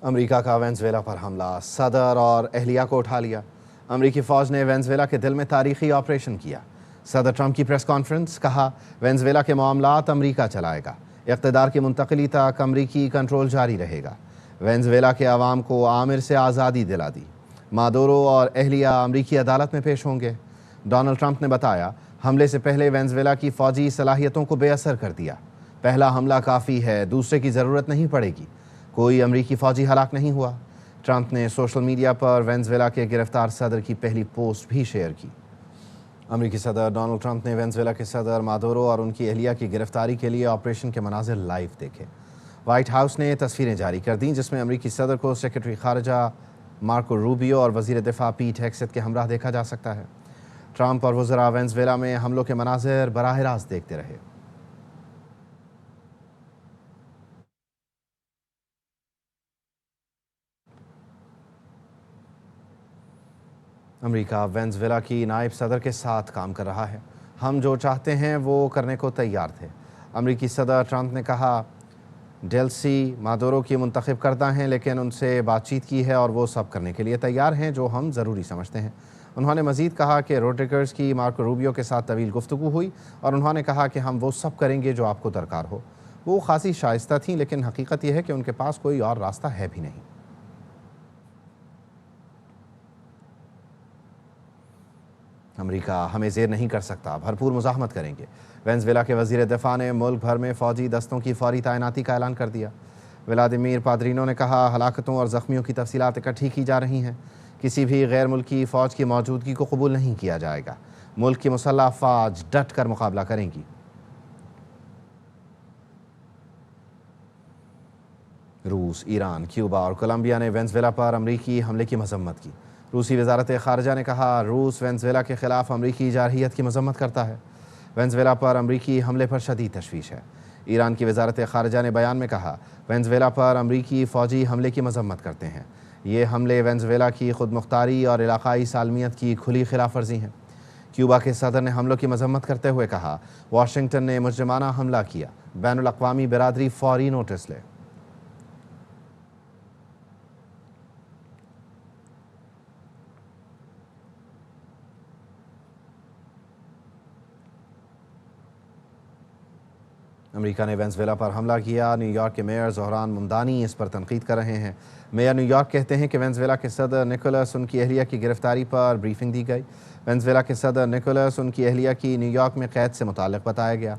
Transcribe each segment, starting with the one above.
امریکہ کا وینزویلا پر حملہ، صدر اور اہلیہ کو اٹھا لیا۔ امریکی فوج نے وینزویلا کے دل میں تاریخی آپریشن کیا۔ صدر ٹرمپ کی پریس کانفرنس، کہا وینزویلا کے معاملات امریکہ چلائے گا، اقتدار کی منتقلی تک امریکی کنٹرول جاری رہے گا۔ وینزویلا کے عوام کو عامر سے آزادی دلا دی۔ مادورو اور اہلیہ امریکی عدالت میں پیش ہوں گے۔ ڈونلڈ ٹرمپ نے بتایا، حملے سے پہلے وینزویلا کی فوجی صلاحیتوں کو بے اثر کر دیا۔ پہلا حملہ کافی ہے، دوسرے کی ضرورت نہیں پڑے گی۔ کوئی امریکی فوجی ہلاک نہیں ہوا۔ ٹرمپ نے سوشل میڈیا پر وینزویلا کے گرفتار صدر کی پہلی پوسٹ بھی شیئر کی۔ امریکی صدر ڈونلڈ ٹرمپ نے وینزویلا کے صدر مادورو اور ان کی اہلیہ کی گرفتاری کے لیے آپریشن کے مناظر لائیو دیکھے۔ وائٹ ہاؤس نے تصویریں جاری کر دیں جس میں امریکی صدر کو سیکرٹری خارجہ مارکو روبیو اور وزیر دفاع پیٹ ہیگسیت کے ہمراہ دیکھا جا سکتا ہے۔ ٹرمپ اور وزراء وینزویلا میں حملوں کے مناظر براہ راست دیکھتے رہے۔ امریکہ وینزویلا کی نائب صدر کے ساتھ کام کر رہا ہے۔ ہم جو چاہتے ہیں وہ کرنے کو تیار تھے۔ امریکی صدر ٹرمپ نے کہا، ڈیلسی مادورو کی منتخب کردہ ہیں لیکن ان سے بات چیت کی ہے اور وہ سب کرنے کے لیے تیار ہیں جو ہم ضروری سمجھتے ہیں۔ انہوں نے مزید کہا کہ روڈریگز کی مارکو روبیو کے ساتھ طویل گفتگو ہوئی اور انہوں نے کہا کہ ہم وہ سب کریں گے جو آپ کو درکار ہو۔ وہ خاصی شائستہ تھیں لیکن حقیقت یہ ہے کہ ان کے پاس کوئی اور راستہ ہے بھی نہیں۔ امریکہ ہمیں زیر نہیں کر سکتا، بھرپور مزاحمت کریں گے۔ وینزویلا کے وزیر دفاع نے ملک بھر میں فوجی دستوں کی فوری تعیناتی کا اعلان کر دیا۔ ولادیمیر پادرینو نے کہا، ہلاکتوں اور زخمیوں کی تفصیلات اکٹھی کی جا رہی ہیں۔ کسی بھی غیر ملکی فوج کی موجودگی کو قبول نہیں کیا جائے گا۔ ملک کی مسلح افواج ڈٹ کر مقابلہ کریں گی۔ روس، ایران، کیوبا اور کولمبیا نے وینزویلا پر امریکی حملے کی مذمت کی۔ روسی وزارت خارجہ نے کہا، روس وینزویلا کے خلاف امریکی جارحیت کی مذمت کرتا ہے۔ وینزویلا پر امریکی حملے پر شدید تشویش ہے۔ ایران کی وزارت خارجہ نے بیان میں کہا، وینزویلا پر امریکی فوجی حملے کی مذمت کرتے ہیں۔ یہ حملے وینزویلا کی خود مختاری اور علاقائی سالمیت کی کھلی خلاف ورزی ہیں۔ کیوبا کے صدر نے حملوں کی مذمت کرتے ہوئے کہا، واشنگٹن نے مجرمانہ حملہ کیا، بین الاقوامی برادری فوری نوٹس لے۔ امریکہ نے وینزویلا پر حملہ کیا۔ نیو یارک کے میئر زہران ممدانی اس پر تنقید کر رہے ہیں۔ میئر نیو یارک کہتے ہیں کہ وینزویلا کے صدر نکولس ان کی اہلیہ کی گرفتاری پر بریفنگ دی گئی۔ وینزویلا کے صدر نکولس ان کی اہلیہ کی نیو یارک میں قید سے متعلق بتایا گیا۔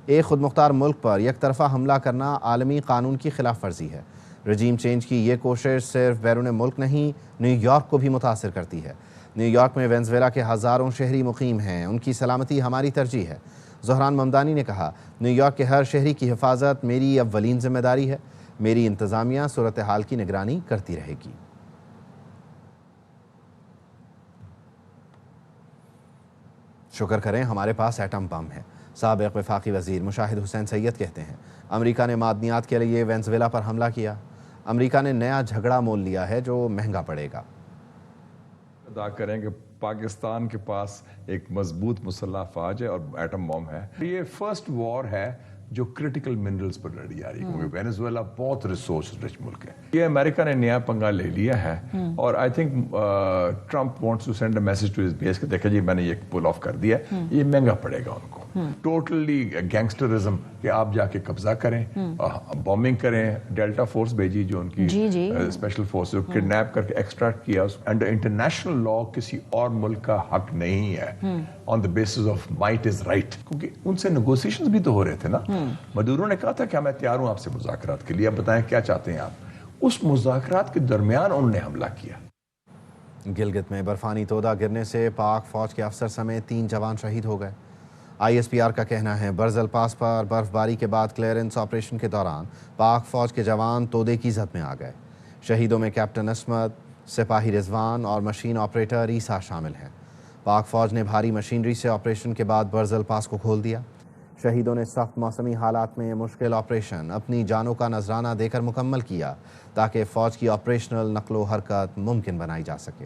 ایک خود مختار ملک پر یک طرفہ حملہ کرنا عالمی قانون کی خلاف ورزی ہے۔ رجیم چینج کی یہ کوشش صرف بیرون ملک نہیں، نیو یارک کو بھی متاثر کرتی ہے۔ نیو یارک میں وینزویلا کے ہزاروں شہری مقیم ہیں، ان کی سلامتی ہماری ترجیح ہے۔ زہران ممدانی نے کہا، نیو یارک کے ہر شہری کی حفاظت میری اولین ذمہ داری ہے۔ میری انتظامیہ صورتحال کی نگرانی کرتی رہے گی۔ شکر کریں ہمارے پاس ایٹم بم ہے، سابق وفاقی وزیر مشاہد حسین سید کہتے ہیں۔ امریکہ نے معدنیات کے لیے وینزویلا پر حملہ کیا۔ امریکہ نے نیا جھگڑا مول لیا ہے جو مہنگا پڑے گا۔ ادا کریں کہ پاکستان کے پاس ایک مضبوط مسلح افواج ہے اور ایٹم بم ہے۔ یہ فرسٹ وار ہے جو کرٹیکل منرلز پر لڑی جا رہی ہے، کیونکہ وینزویلا بہت ریسورس رچ ملک ہے۔ یہ امریکہ نے نیا پنگا لے لیا ہے اور I think Trump wants to send a message to his base کہ دیکھیں جی میں نے یہ پل آف کر دیا، یہ مہنگا پڑے گا ان کو۔ ٹوٹلی گینگسٹرزم کہ آپ جا کے قبضہ کریں، بومبنگ کریں، ڈیلٹا فورس بھیجی جو ان کی اسپیشل فورس جو کڈنیپ کر کے ایکسٹریکٹ کیا، انڈر انٹرنیشنل لا کسی اور ملک کا حق نہیں ہے on the basis of might is right, کیونکہ ان سے نیگوسیشنز بھی تو ہو رہے تھے نا۔ مدورو نے کہا تھا کہ میں تیار ہوں آپ سے مذاکرات کے لیے، اب بتائیں کیا چاہتے ہیں آپ۔ اس مذاکرات کے درمیان انہوں نے حملہ کیا۔ گلگت میں برفانی تودہ گرنے سے پاک فوج کے افسر سمیت 3 جوان شہید ہو گئے۔ آئی ایس پی آر کا کہنا ہے، برزل پاس پر برف باری کے بعد کلیئرنس آپریشن کے دوران پاک فوج کے جوان تودے کی زد میں آ گئے۔ شہیدوں میں کیپٹن عصمت، سپاہی رضوان اور مشین آپریٹر عیسیٰ شامل ہیں۔ پاک فوج نے بھاری مشینری سے آپریشن کے بعد برزل پاس کو کھول دیا۔ شہیدوں نے سخت موسمی حالات میں مشکل آپریشن اپنی جانوں کا نذرانہ دے کر مکمل کیا تاکہ فوج کی آپریشنل نقل و حرکت ممکن بنائی جا سکے۔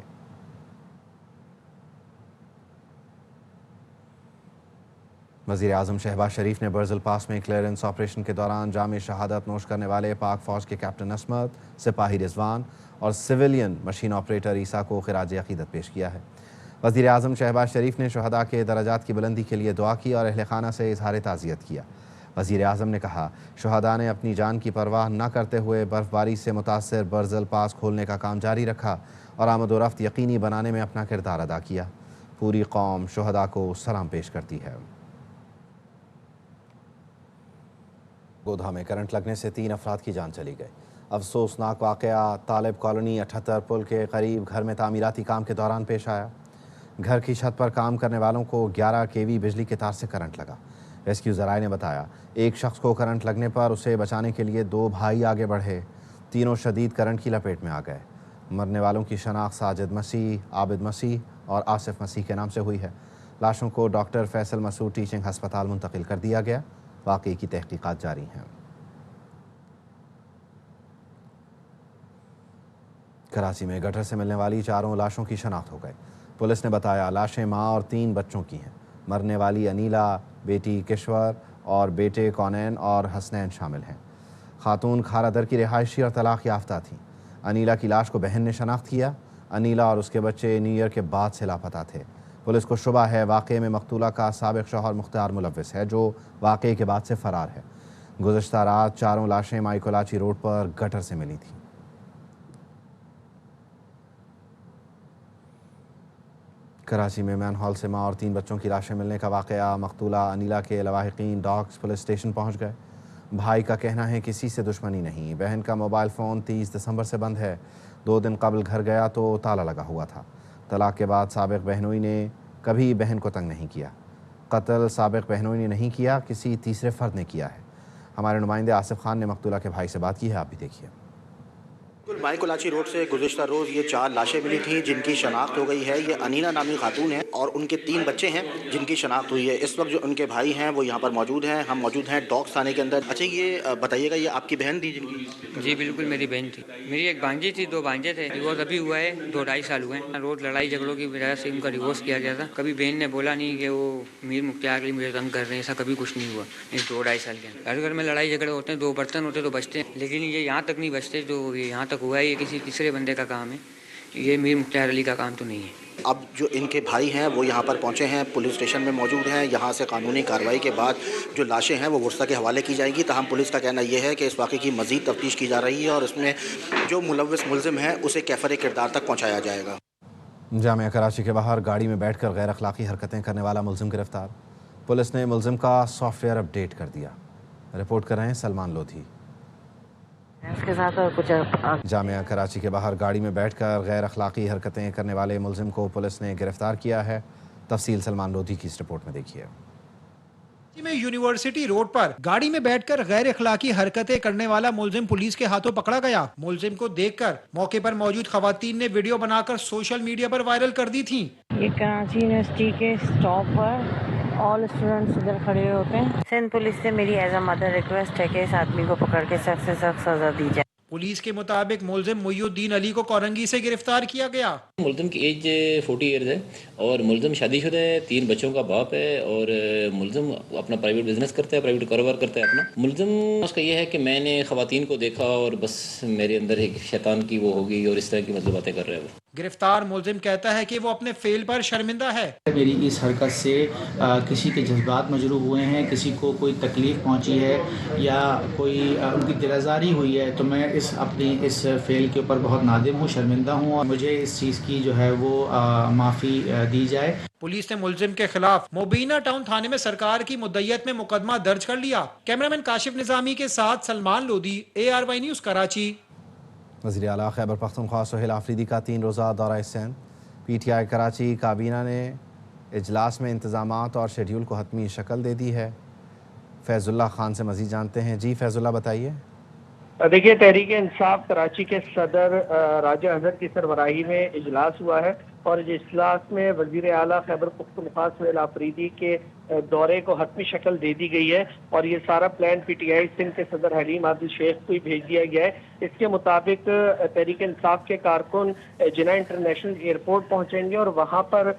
وزیر اعظم شہباز شریف نے برزل پاس میں کلیئرنس آپریشن کے دوران جام شہادت نوش کرنے والے پاک فوج کے کیپٹن عصمت، سپاہی رضوان اور سویلین مشین آپریٹر عیسیٰ کو خراج عقیدت پیش کیا ہے۔ وزیر اعظم شہباز شریف نے شہداء کے درجات کی بلندی کے لیے دعا کی اور اہل خانہ سے اظہار تعزیت کیا۔ وزیر اعظم نے کہا، شہداء نے اپنی جان کی پرواہ نہ کرتے ہوئے برف باری سے متاثر برزل پاس کھولنے کا کام جاری رکھا اور آمد و رفت یقینی بنانے میں اپنا کردار ادا کیا۔ پوری قوم شہداء کو سلام پیش کرتی ہے۔ گودھا میں کرنٹ لگنے سے 3 افراد کی جان چلی گئی۔ افسوسناک واقعہ طالب کالونی 78 پل کے قریب گھر میں تعمیراتی کام کے دوران پیش آیا۔ گھر کی چھت پر کام کرنے والوں کو 11 kV بجلی کے تار سے کرنٹ لگا۔ ریسکیو ذرائع نے بتایا، ایک شخص کو کرنٹ لگنے پر اسے بچانے کے لیے 2 بھائی آگے بڑھے، تینوں شدید کرنٹ کی لپیٹ میں آ گئے۔ مرنے والوں کی شناخت ساجد مسیح، عابد مسیح اور آصف مسیح کے نام سے ہوئی ہے۔ لاشوں کو ڈاکٹر فیصل مسعود ٹیچنگ ہسپتال منتقل کر دیا گیا۔ واقعے کی تحقیقات جاری ہیں۔ کراچی میں گٹر سے ملنے والی 4 لاشوں کی شناخت ہو گئی۔ پولیس نے بتایا، لاشیں ماں اور 3 بچوں کی ہیں۔ مرنے والی انیلا، بیٹی کشور اور بیٹے کونین اور حسنین شامل ہیں۔ خاتون کھارا در کی رہائشی اور طلاق یافتہ تھیں۔ انیلا کی لاش کو بہن نے شناخت کیا۔ انیلا اور اس کے بچے نیو ایئر کے بعد سے لاپتہ تھے۔ پولیس کو شبہ ہے واقعے میں مقتولہ کا سابق شوہر مختار ملوث ہے، جو واقعے کے بعد سے فرار ہے۔ گزشتہ رات 4 لاشیں مائی کولاچی روڈ پر گٹر سے ملی تھیں۔ کراچی میں مین ہال سے ماں اور 3 بچوں کی لاشیں ملنے کا واقعہ، مقتولہ انیلا کے لواحقین ڈاکس پولیس اسٹیشن پہنچ گئے۔ بھائی کا کہنا ہے کسی سے دشمنی نہیں، بہن کا موبائل فون 30 دسمبر سے بند ہے۔ 2 دن قبل گھر گیا تو تالا لگا ہوا تھا۔ طلاق کے بعد سابق بہنوئی نے کبھی بہن کو تنگ نہیں کیا۔ قتل سابق بہنوئی نے نہیں کیا، کسی تیسرے فرد نے کیا ہے۔ ہمارے نمائندے آصف خان نے مقتولہ کے بھائی سے بات کی ہے، آپ بھی دیکھیے۔ مائی کولاچی روڈ سے گزشتہ روز یہ 4 لاشیں ملی تھیں جن کی شناخت ہو گئی ہے۔ یہ انینا نامی خاتون ہیں اور ان کے 3 بچے ہیں جن کی شناخت ہوئی ہے۔ اس وقت جو ان کے بھائی ہیں وہ یہاں پر موجود ہیں، ہم موجود ہیں ڈاکس تھانے کے اندر۔ اچھا، یہ بتائیے گا، یہ آپ کی بہن تھی جن کی؟ جی بالکل میری بہن تھی۔ میری ایک بھانجی تھی، 2 بھانجے تھے۔ ڈیورس ابھی ہوا ہے، 2-2.5 سال ہوئے ہیں۔ روز لڑائی جھگڑوں کی وجہ سے ان کا ڈیورس کیا گیا تھا۔ کبھی بہن نے بولا نہیں کہ وہ میر مختار علی مجھے تنگ کر رہے ہیں، ایسا کبھی کچھ نہیں ہوا اس 2-2.5 سال کے اندر۔ ہر گھر میں لڑائی جھگڑے ہوتے ہیں، 2 برتن ہوتے تو بچتے ہیں، لیکن یہ یہاں تک نہیں بچتے جو یہاں تک ہوا ہے۔ یہ کسی تیسرے بندے کا کام ہے، یہ میر مختار علی کا کام تو نہیں ہے۔ اب جو ان کے بھائی ہیں وہ یہاں پر پہنچے ہیں، پولیس اسٹیشن میں موجود ہیں۔ یہاں سے قانونی کارروائی کے بعد جو لاشیں ہیں وہ ورثہ کے حوالے کی جائیں گی۔ تاہم پولیس کا کہنا یہ ہے کہ اس واقعے کی مزید تفتیش کی جا رہی ہے اور اس میں جو ملوث ملزم ہے اسے کیفر کردار تک پہنچایا جائے گا۔ جامعہ کراچی کے باہر گاڑی میں بیٹھ کر غیر اخلاقی حرکتیں کرنے والا ملزم گرفتار۔ پولیس نے ملزم کا سافٹ ویئر اپ ڈیٹ کر دیا۔ رپورٹ کر رہے ہیں سلمان لودھی۔ اس کے ساتھ کچھ جامعہ کراچی کے باہر گاڑی میں بیٹھ کر غیر اخلاقی حرکتیں کرنے والے ملزم کو پولیس نے گرفتار کیا ہے۔ تفصیل سلمان لودھی کی اس رپورٹ میں دیکھیے۔ میں یونیورسٹی روڈ پر گاڑی میں بیٹھ کر غیر اخلاقی حرکتیں کرنے والا ملزم پولیس کے ہاتھوں پکڑا گیا۔ ملزم کو دیکھ کر موقع پر موجود خواتین نے ویڈیو بنا کر سوشل میڈیا پر وائرل کر دی تھی۔ یہ کراچی یونیورسٹی کے سٹاپ پر آل اسٹوڈنٹس ادھر کھڑے ہوتے ہیں۔ سندھ پولیس سے میری ایز اے مدر ریکویسٹ ہے کہ اس آدمی کو پکڑ کے سخت سے سخت سزا دی جائے۔ پولیس کے مطابق ملزم محی الدین علی کو کورنگی سے گرفتار کیا گیا۔ ملزم کی ایج 40 ایئرز ہے اور ملزم شادی شدہ ہے، 3 بچوں کا باپ ہے اور ملزم اپنا پرائیویٹ بزنس کرتا ہے، پرائیویٹ کاروبار کرتا ہے اپنا۔ ملزم اس کا یہ ہے کہ میں نے خواتین کو دیکھا اور بس میرے اندر ایک شیطان کی وہ ہوگی اور اس طرح کی مطلب باتیں کر رہا ہے وہ۔ گرفتار ملزم کہتا ہے کہ وہ اپنے فعل پر شرمندہ ہے۔ میری اس حرکت سے کسی کے جذبات مجروح ہوئے ہیں، کسی کو کوئی تکلیف پہنچی ہے یا کوئی ان کی دل آزاری ہوئی ہے تو میں اپنی اس فعل کے اوپر بہت نادم ہوں، شرمندہ ہوں اور مجھے اس چیز کی جو ہے وہ معافی دی جائے۔ پولیس نے ملزم کے خلاف مبینہ ٹاؤن تھانے میں سرکار کی مدعیت میں مقدمہ درج کر لیا۔ کیمرامین کاشف نظامی کے ساتھ سلمان لودھی، ARY نیوز کراچی۔ وزیر اعلیٰ خیبر پختونخوا سہیل آفریدی کا 3 روزہ دورہ سندھ۔ PTI کراچی کابینہ نے اجلاس میں انتظامات اور شیڈیول کو حتمی شکل دے دی ہے۔ فیض اللہ خان سے مزید جانتے ہیں۔ جی فیض اللہ، بتائیے۔ دیکھیے، تحریک انصاف کراچی کے صدر راجہ حضرت کی سربراہی میں اجلاس ہوا ہے اور اس اجلاس میں وزیر اعلیٰ خیبر پختونخوا سہیل آفریدی کے دورے کو حتمی شکل دے دی گئی ہے اور یہ سارا plan P T I Sindh کے صدر حلیم عادل شیخ کو ہی بھیج دیا گیا ہے۔ اس کے مطابق تحریک انصاف کے کارکن جناح انٹرنیشنل ایئرپورٹ پہنچیں گے اور وہاں پر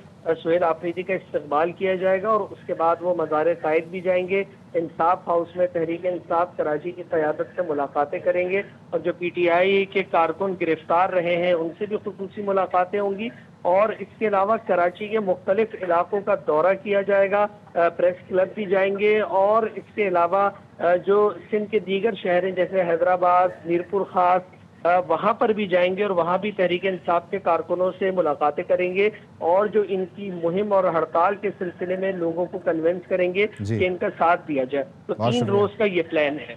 سہیل آفریدی کا استقبال کیا جائے گا اور اس کے بعد وہ مزار قائد بھی جائیں گے۔ انصاف ہاؤس میں تحریک انصاف کراچی کی قیادت سے ملاقاتیں کریں گے اور جو پی ٹی آئی کے کارکن گرفتار رہے ہیں ان سے بھی خصوصی ملاقاتیں ہوں گی اور اس کے علاوہ کراچی کے مختلف علاقوں کا دورہ کیا جائے گا، پریس کلب بھی جائیں گے اور اس کے علاوہ جو سندھ کے دیگر شہر ہیں جیسے حیدرآباد، میرپور خاص، وہاں پر بھی جائیں گے اور وہاں بھی تحریک انصاف کے کارکنوں سے ملاقاتیں کریں گے اور جو ان کی مہم اور ہڑتال کے سلسلے میں لوگوں کو کنونس کریں گے کہ ان کا ساتھ دیا جائے۔ تو 3 روز کا یہ پلان ہے۔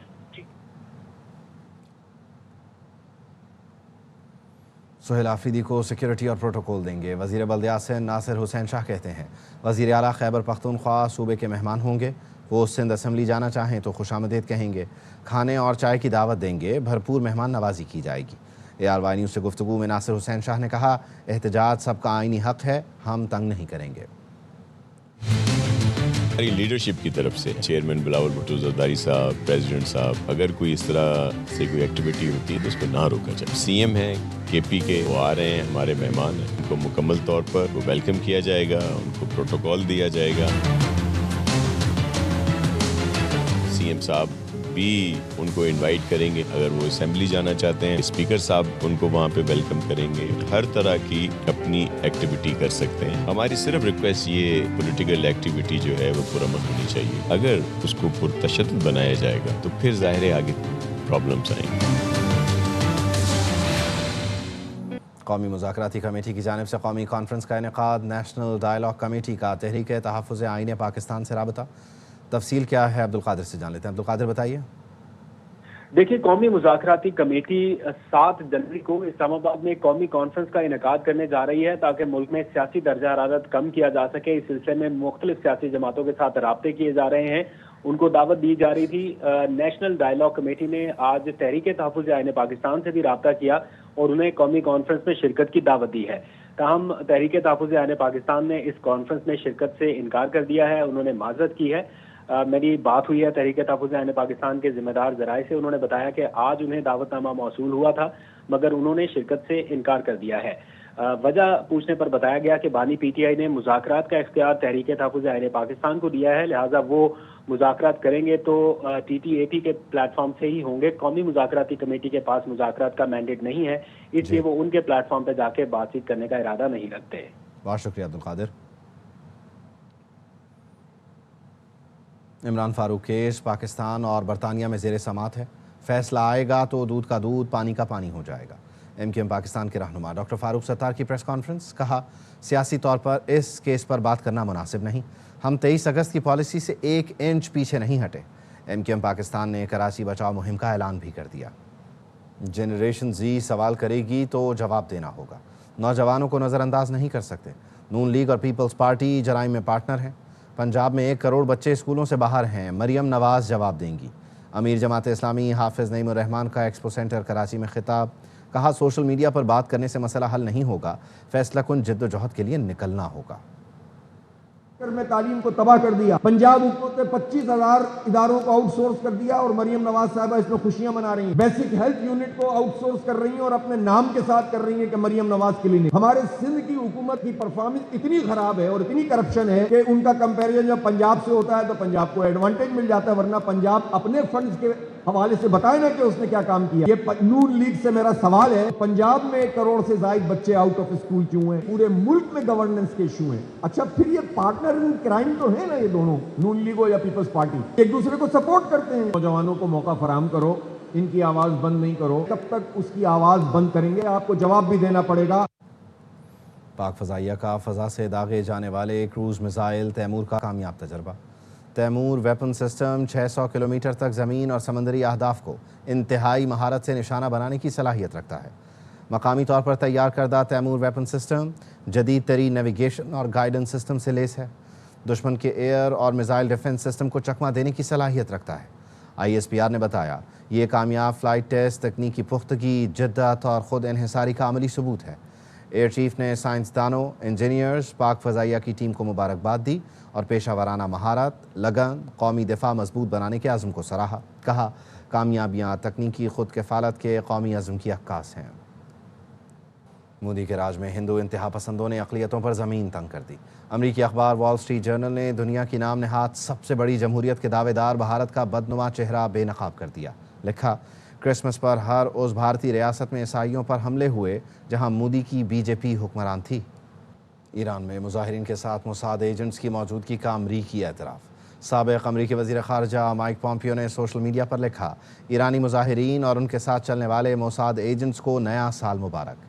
سہیل آفریدی کو سیکیورٹی اور پروٹوکول دیں گے۔ وزیر بلدیات ناصر حسین شاہ کہتے ہیں وزیر اعلیٰ خیبر پختونخوا صوبے کے مہمان ہوں گے، وہ سندھ اسمبلی جانا چاہیں تو خوش آمدید کہیں گے، کھانے اور چائے کی دعوت دیں گے، بھرپور مہمان نوازی کی جائے گی۔ ARY نیوز سے گفتگو میں ناصر حسین شاہ نے کہا احتجاج سب کا آئینی حق ہے، ہم تنگ نہیں کریں گے۔ ہماری لیڈرشپ کی طرف سے چیئرمین بلاول بھٹو زرداری صاحب، پریزیڈنٹ صاحب، اگر کوئی اس طرح سے کوئی ایکٹیویٹی ہوتی ہے تو اس کو نہ روکا جائے۔ CM ہیں KP کے، وہ آ رہے ہیں، ہمارے مہمان ہیں، ان کو مکمل طور پر وہ ویلکم کیا جائے گا، ان کو پروٹوکول دیا جائے گا۔ CM صاحب بھی ان کو انوائٹ کریں گے، اگر وہ اسمبلی جانا چاہتے ہیں اسپیکر صاحب ان کو وہاں پہ ویلکم کریں گے، ہر طرح کی اپنی ایکٹیویٹی کر سکتے ہیں۔ ہماری صرف ریکویسٹ یہ پولیٹیکل ایکٹیویٹی جو ہے وہ پرامن ہونی چاہیے، اگر اس کو پرتشدد بنایا جائے گا تو پھر ظاہر ہے آگے پرابلمس آئیں گے۔ قومی مذاکراتی کمیٹی کی جانب سے قومی کانفرنس کا انعقاد، نیشنل ڈائیلاگ کمیٹی کا تحریک تحفظ آئین پاکستان سے رابطہ۔ تفصیل کیا ہے عبدالقادر سے جان لیتے ہیں۔ عبدالقادر بتائیے۔ دیکھیے، قومی مذاکراتی کمیٹی 7 جنوری کو اسلام آباد میں قومی کانفرنس کا انعقاد کرنے جا رہی ہے تاکہ ملک میں سیاسی درجہ حرارت کم کیا جا سکے۔ اس سلسلے میں مختلف سیاسی جماعتوں کے ساتھ رابطے کیے جا رہے ہیں، ان کو دعوت دی جا رہی تھی۔ نیشنل ڈائیلاگ کمیٹی نے آج تحریک تحفظ آئین پاکستان سے بھی رابطہ کیا اور انہیں قومی کانفرنس میں شرکت کی دعوت دی ہے۔ تاہم تحریک تحفظ آئین پاکستان نے اس کانفرنس میں شرکت سے انکار کر دیا ہے، انہوں نے معذرت کی ہے۔ میری بات ہوئی ہے تحریک تحفظ آئین پاکستان کے ذمہ دار ذرائع سے، انہوں نے بتایا کہ آج انہیں دعوت نامہ موصول ہوا تھا مگر انہوں نے شرکت سے انکار کر دیا ہے۔ وجہ پوچھنے پر بتایا گیا کہ بانی پی ٹی آئی نے مذاکرات کا اختیار تحریک تحفظ آئین پاکستان کو دیا ہے، لہٰذا وہ مذاکرات کریں گے تو TTAP کے پلیٹ فارم سے ہی ہوں گے۔ قومی مذاکراتی کمیٹی کے پاس مذاکرات کا مینڈیٹ نہیں ہے، اس لیے وہ ان کے پلیٹ فارم پہ جا کے بات چیت کرنے کا ارادہ نہیں رکھتے۔ بہت شکریہ عبدالقادر۔ عمران فاروق کیس پاکستان اور برطانیہ میں زیر سماعت ہے، فیصلہ آئے گا تو دودھ کا دودھ پانی کا پانی ہو جائے گا۔ MQM پاکستان کے رہنما ڈاکٹر فاروق ستار کی پریس کانفرنس، کہا سیاسی طور پر اس کیس پر بات کرنا مناسب نہیں، ہم 23 اگست کی پالیسی سے 1 انچ پیچھے نہیں ہٹے۔ MQM پاکستان نے کراچی بچاؤ مہم کا اعلان بھی کر دیا۔ جنریشن Z سوال کرے گی تو جواب دینا ہوگا، نوجوانوں کو نظر انداز نہیں کر سکتے۔ نون لیگ اور پیپلز پارٹی جرائم میں پارٹنر ہیں، پنجاب میں 1 کروڑ بچے اسکولوں سے باہر ہیں، مریم نواز جواب دیں گی۔ امیر جماعت اسلامی حافظ نعیم الرحمان کا ایکسپو سینٹر کراچی میں خطاب، کہا سوشل میڈیا پر بات کرنے سے مسئلہ حل نہیں ہوگا، فیصلہ کن جد و جہد کے لیے نکلنا ہوگا۔ میں تعلیم کو تباہ کر دیا، پنجاب حکومت نے 25,000 اداروں کو آؤٹ سورس کر دیا اور مریم نواز صاحبہ اس میں خوشیاں منا رہی ہیں۔ بیسک ہیلتھ یونٹ کو آؤٹ سورس کر رہی ہیں اور اپنے نام کے ساتھ کر رہی ہیں کہ مریم نواز کلینک۔ ہمارے سندھ کی حکومت کی پرفارمنس اتنی خراب ہے اور اتنی کرپشن ہے کہ ان کا کمپیریزن جب پنجاب سے ہوتا ہے تو پنجاب کو ایڈوانٹیج مل جاتا ہے، ورنہ پنجاب اپنے فنڈز کے حوالے سے بتائے نا کہ اس نے کیا کام کیا۔ یہ نون لیگ سے میرا سوال ہے، پنجاب میں 1 کروڑ سے زائد بچے آؤٹ آف اسکول کیوں ہیں؟ پورے ملک میں گورننس کے ایشو ہیں۔ اچھا پھر یہ پارٹنر ان کرائم تو ہے نا، یہ دونوں نون لیگ ہو یا پیپلز پارٹی ایک دوسرے کو سپورٹ کرتے ہیں۔ نوجوانوں کو موقع فراہم کرو، ان کی آواز بند نہیں کرو، کب تک اس کی آواز بند کریں گے آپ کو جواب بھی دینا پڑے گا۔ پاک فضائیہ کا فضا سے داغے جانے والے کروز میزائل تیمور کا کامیاب تجربہ۔ تیمور ویپن سسٹم 600 کلومیٹر تک زمین اور سمندری اہداف کو انتہائی مہارت سے نشانہ بنانے کی صلاحیت رکھتا ہے۔ مقامی طور پر تیار کردہ تیمور ویپن سسٹم جدید ترین نیویگیشن اور گائیڈنس سسٹم سے لیس ہے، دشمن کے ایئر اور میزائل ڈیفنس سسٹم کو چکمہ دینے کی صلاحیت رکھتا ہے۔ ISPR نے بتایا یہ کامیاب فلائٹ ٹیسٹ تکنیکی پختگی، جدت اور خود انحصاری کا عملی ثبوت ہے۔ ایئر چیف نے سائنسدانوں، انجینئرز، پاک فضائیہ کی ٹیم کو مبارکباد دی اور پیشہ ورانہ مہارت، لگن، قومی دفاع مضبوط بنانے کے عزم کو سراہا۔ کہا کامیابیاں تکنیکی خود کفالت کے قومی عزم کی عکاس ہیں۔ مودی کے راج میں ہندو انتہا پسندوں نے اقلیتوں پر زمین تنگ کر دی۔ امریکی اخبار وال اسٹریٹ جرنل نے دنیا کی نام نہاد سب سے بڑی جمہوریت کے دعوے دار بھارت کا بدنما چہرہ بے نقاب کر دیا۔ لکھا کرسمس پر ہر اس بھارتی ریاست میں عیسائیوں پر حملے ہوئے جہاں مودی کی بی جے پی حکمران تھی۔ ایران میں مظاہرین کے ساتھ موساد ایجنٹس کی موجودگی کا امریکی اعتراف۔ سابق امریکی وزیر خارجہ مائک پومپیو نے سوشل میڈیا پر لکھا ایرانی مظاہرین اور ان کے ساتھ چلنے والے موساد ایجنٹس کو نیا سال مبارک۔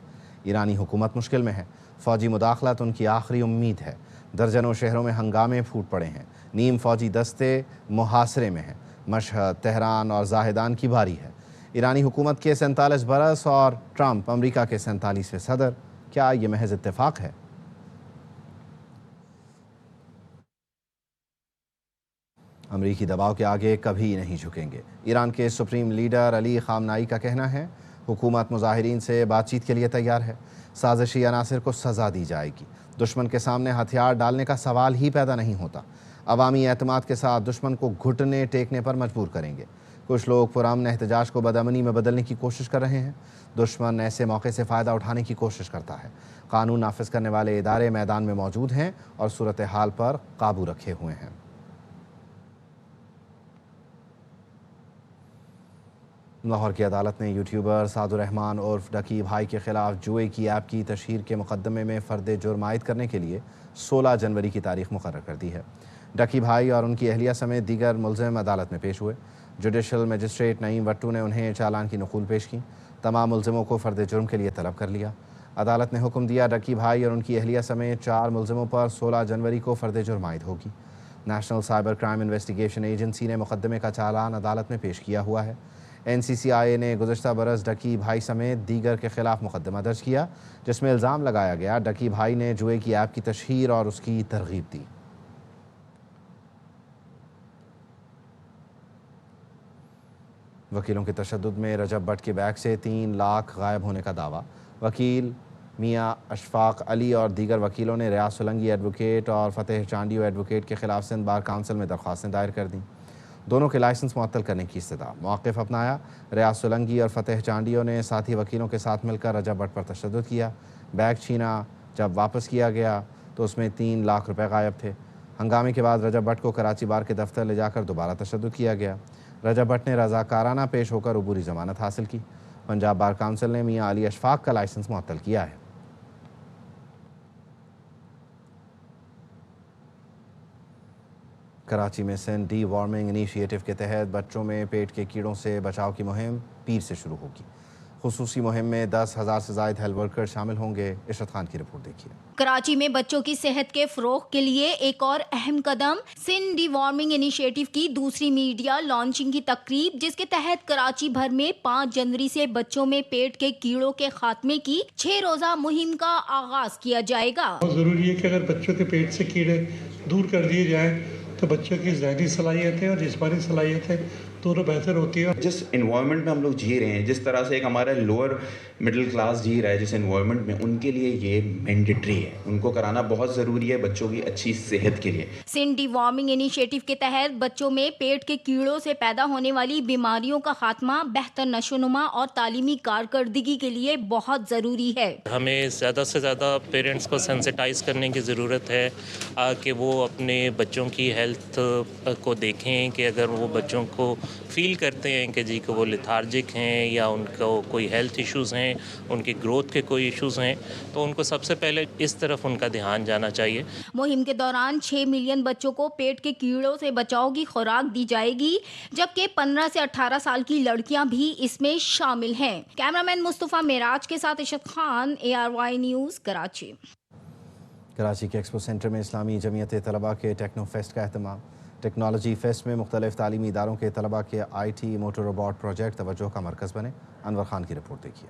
ایرانی حکومت مشکل میں ہے، فوجی مداخلت ان کی آخری امید ہے۔ درجنوں شہروں میں ہنگامے پھوٹ پڑے ہیں، نیم فوجی دستے محاصرے میں ہیں۔ مشہد، تہران اور زاہدان کی باری ہے۔ ایرانی حکومت کے 47 برس اور ٹرمپ امریکہ کے 47ویں صدر، کیا یہ محض اتفاق ہے؟ امریکی دباؤ کے آگے کبھی نہیں جھکیں گے۔ ایران کے سپریم لیڈر علی خامنائی کا کہنا ہے حکومت مظاہرین سے بات چیت کے لیے تیار ہے، سازشی عناصر کو سزا دی جائے گی، دشمن کے سامنے ہتھیار ڈالنے کا سوال ہی پیدا نہیں ہوتا، عوامی اعتماد کے ساتھ دشمن کو گھٹنے ٹیکنے پر مجبور کریں گے۔ کچھ لوگ پرامن احتجاج کو بدامنی میں بدلنے کی کوشش کر رہے ہیں، دشمن ایسے موقع سے فائدہ اٹھانے کی کوشش کرتا ہے۔ قانون نافذ کرنے والے ادارے میدان میں موجود ہیں اور صورتحال پر قابو رکھے ہوئے ہیں۔ لاہور کی عدالت نے یوٹیوبر سعد الرحمان عرف ڈکی بھائی کے خلاف جوئے کی ایپ کی تشہیر کے مقدمے میں فرد جرم عائد کرنے کے لیے 16 جنوری کی تاریخ مقرر کر دی ہے۔ ڈکی بھائی اور ان کی اہلیہ سمیت دیگر ملزم عدالت میں پیش ہوئے۔ جوڈیشل مجسٹریٹ نعیم وٹو نے انہیں چالان کی نقول پیش کی۔ تمام ملزموں کو فرد جرم کے لیے طلب کر لیا۔ عدالت نے حکم دیا ڈکی بھائی اور ان کی اہلیہ سمیت 4 ملزموں پر 16 جنوری کو فرد جرم عائد ہوگی۔ National cyber crime investigation agency نے مقدمے کا چالان عدالت میں پیش کیا ہوا ہے۔ NCCI نے گزشتہ برس ڈکی بھائی سمیت دیگر کے خلاف مقدمہ درج کیا، جس میں الزام لگایا گیا ڈکی بھائی نے جوئے کی ایپ کی تشہیر اور اس کی ترغیب دی۔ وکیلوں کے تشدد میں رجب بٹ کے بیگ سے 3 لاکھ غائب ہونے کا دعویٰ۔ وکیل میاں اشفاق علی اور دیگر وکیلوں نے ریاض سولنگی ایڈوکیٹ اور فتح چانڈیو ایڈوکیٹ کے خلاف سندھ بار کونسل میں درخواستیں دائر کر دیں۔ دونوں کے لائسنس معطل کرنے کی استدعا۔ موقف اپنایا۔ ریاض سولنگی اور فتح چانڈیو نے ساتھی وکیلوں کے ساتھ مل کر رجب بٹ پر تشدد کیا۔ بیگ چھینا جب واپس کیا گیا تو اس میں 3 لاکھ روپے غائب تھے۔ ہنگامے کے بعد رجب بٹ کو کراچی بار کے دفتر لے جا کر دوبارہ تشدد کیا گیا۔ رجب بٹ نے رضاکارانہ پیش ہو کر عبوری ضمانت حاصل کی۔ پنجاب بار کونسل نے میاں علی اشفاق کا لائسنس معطل کیا ہے۔ کراچی میں سندھ ڈی وارمنگ انیشیٹو کے تحت بچوں میں پیٹ کے کیڑوں سے بچاؤ کی مہم پیر سے شروع ہوگی۔ خصوصی مہم میں 10,000 سے زائد ہیلتھ ورکر شامل ہوں گے۔ عشرت خان کی رپورٹ دیکھیے۔ کراچی میں بچوں کی صحت کے فروغ کے لیے ایک اور اہم قدم سندھ ڈی وارمنگ انیشیٹو کی دوسری میڈیا لانچنگ کی تقریب، جس کے تحت کراچی بھر میں 5 جنوری سے بچوں میں پیٹ کے کیڑوں کے خاتمے کی 6 روزہ مہم کا آغاز کیا جائے گا۔ بہت ضروری ہے کہ اگر بچوں کے پیٹ سے کیڑے دور کر دیے جائیں تو بچوں کی ذہنی صلاحیتیں اور جسمانی صلاحیتیں دونوں بہتر ہوتی ہے۔ جس انوائرمنٹ میں ہم لوگ جی رہے ہیں، جس طرح سے ایک ہمارا لوور مڈل کلاس جی رہا ہے جس انوائرمنٹ میں، ان کے لیے یہ مینڈیٹری ہے، ان کو کرانا بہت ضروری ہے بچوں کی اچھی صحت کے لیے۔ سندھ ڈی وارمنگ انیشیٹو کے تحت بچوں میں پیٹ کے کیڑوں سے پیدا ہونے والی بیماریوں کا خاتمہ بہتر نشوونما اور تعلیمی کارکردگی کے لیے بہت ضروری ہے۔ ہمیں زیادہ سے زیادہ پیرنٹس کو سینسٹائز کرنے کی ضرورت ہے کہ وہ اپنے بچوں کی ہیلتھ کو دیکھیں کہ اگر وہ بچوں کو فیل کرتے ہیں کہ جی کہ وہ لیتھارجک ہیں یا ان کو کوئی ہیلتھ ایشوز ہیں، ان کی گروتھ کے کوئی ایشوز ہیں، تو ان کو سب سے پہلے اس طرف ان کا دھیان جانا چاہیے۔ مہم کے دوران 6 ملین بچوں کو پیٹ کے کیڑوں سے بچاؤ کی خوراک دی جائے گی، جبکہ 15 سے 18 سال کی لڑکیاں بھی اس میں شامل ہیں۔ کیمرامین مصطفیٰ معراج کے ساتھ عشرت خان، ARY نیوز، کراچی۔ کراچی کے ایکسپو سینٹر میں اسلامی جمعیت طلباء کے ٹیکنو فیسٹ کا اہتمام۔ ٹیکنالوجی فیسٹ میں مختلف تعلیمی اداروں کے طلباء کے IT موٹر روبوٹ پروجیکٹ توجہ کا مرکز بنے۔ انور خان کی رپورٹ دیکھیے۔